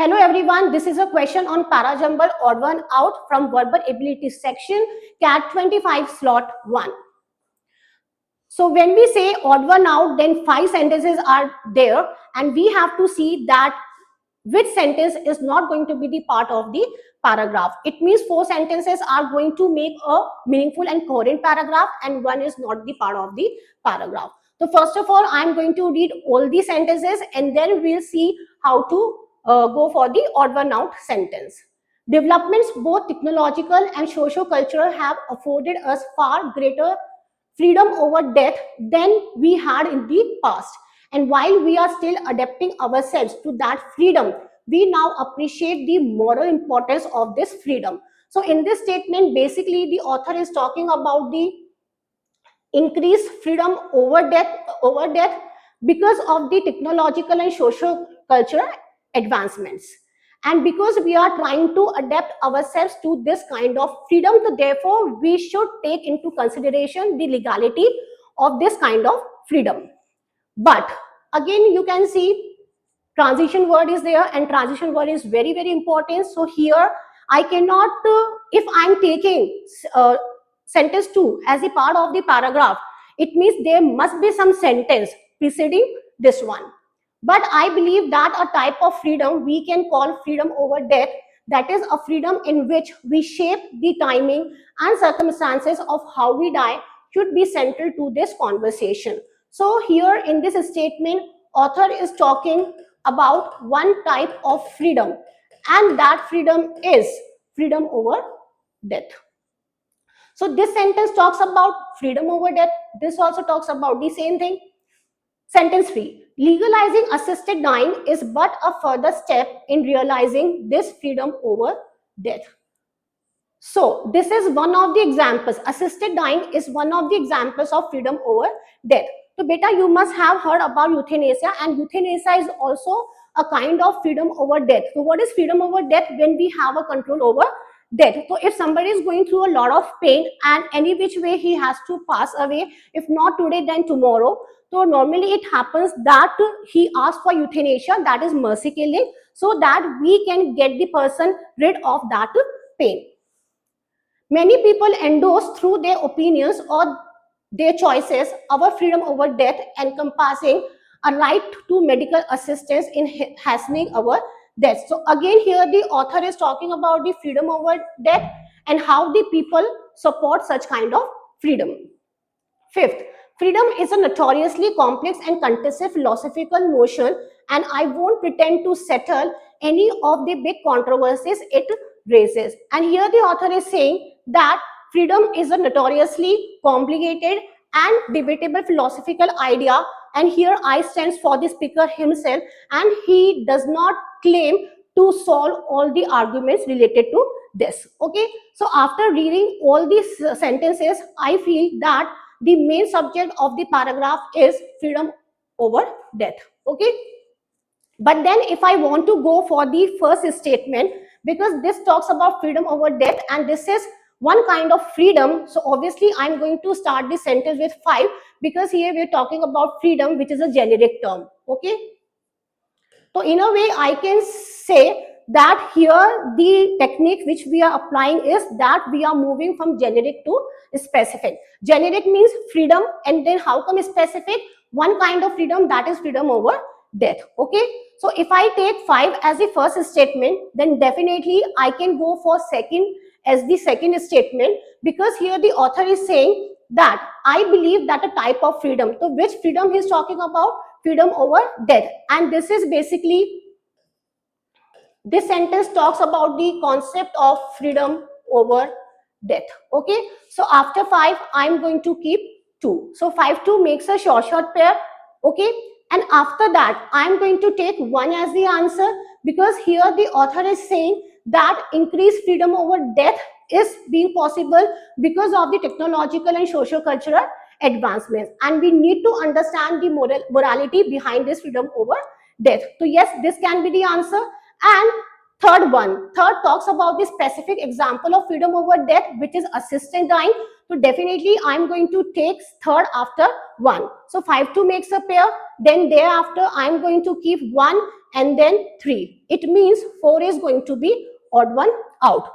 Hello everyone, this is a question on Parajumble odd one out from verbal ability section, CAT 25 slot 1. So when we say odd one out, then 5 sentences are there and we have to see that which sentence is not going to be the part of the paragraph. It means 4 sentences are going to make a meaningful and coherent paragraph and one is not the part of the paragraph. So first of all, I am going to read all the sentences and then we'll see how to go for the odd one out sentence. Developments, both technological and socio-cultural, have afforded us far greater freedom over death than we had in the past. And while we are still adapting ourselves to that freedom, we now appreciate the moral importance of this freedom. So in this statement, basically the author is talking about the increased freedom over death because of the technological and social cultural advancements, and because we are trying to adapt ourselves to this kind of freedom, so therefore we should take into consideration the legality of this kind of freedom. But again, you can see transition word is there and transition word is very important. So here I cannot if I'm taking sentence 2 as a part of the paragraph, it means there must be some sentence preceding this one. But I believe that a type of freedom we can call freedom over death, that is a freedom in which we shape the timing and circumstances of how we die, should be central to this conversation. So here in this statement, author is talking about one type of freedom, and that freedom is freedom over death. So this sentence talks about freedom over death. This also talks about the same thing. Sentence 3. Legalizing assisted dying is but a further step in realizing this freedom over death. So this is one of the examples. Assisted dying is one of the examples of freedom over death. So beta, you must have heard about euthanasia, and euthanasia is also a kind of freedom over death. So what is freedom over death? When we have a control over death. So if somebody is going through a lot of pain and any which way he has to pass away, if not today then tomorrow, so normally it happens that he asks for euthanasia, that is mercy killing, so that we can get the person rid of that pain. Many people endorse through their opinions or their choices our freedom over death, encompassing a right to medical assistance in hastening our death. So again here the author is talking about the freedom over death and how the people support such kind of freedom. Fifth, freedom is a notoriously complex and contested philosophical notion, and I won't pretend to settle any of the big controversies it raises. And here the author is saying that freedom is a notoriously complicated and debatable philosophical idea, and here I stands for the speaker himself, and he does not claim to solve all the arguments related to this. Okay, so after reading all these sentences, I feel that the main subject of the paragraph is freedom over death. Okay, but then if I want to go for the first statement, because this talks about freedom over death and this is one kind of freedom, so obviously I'm going to start the sentence with 5, because here we're talking about freedom, which is a generic term. Okay, so in a way I can say that here the technique which we are applying is that we are moving from generic to specific. Generic means freedom, and then how come specific? One kind of freedom, that is freedom over death. Okay, so if I take 5 as the first statement, then definitely I can go for second as the second statement, because here the author is saying that I believe that a type of freedom. So which freedom he is talking about? Freedom over death. And this is basically, this sentence talks about the concept of freedom over death. Okay, so after 5 I'm going to keep 2, so 5 2 makes a short pair. Okay, and after that I'm going to take 1 as the answer, because here the author is saying that increased freedom over death is being possible because of the technological and socio-cultural advancements, and we need to understand the morality behind this freedom over death. So yes, this can be the answer. And third talks about the specific example of freedom over death, which is assisted dying. So definitely I'm going to take third after 1. So 5 2 makes a pair. Then thereafter I'm going to keep 1 and then 3. It means 4 is going to be odd one out.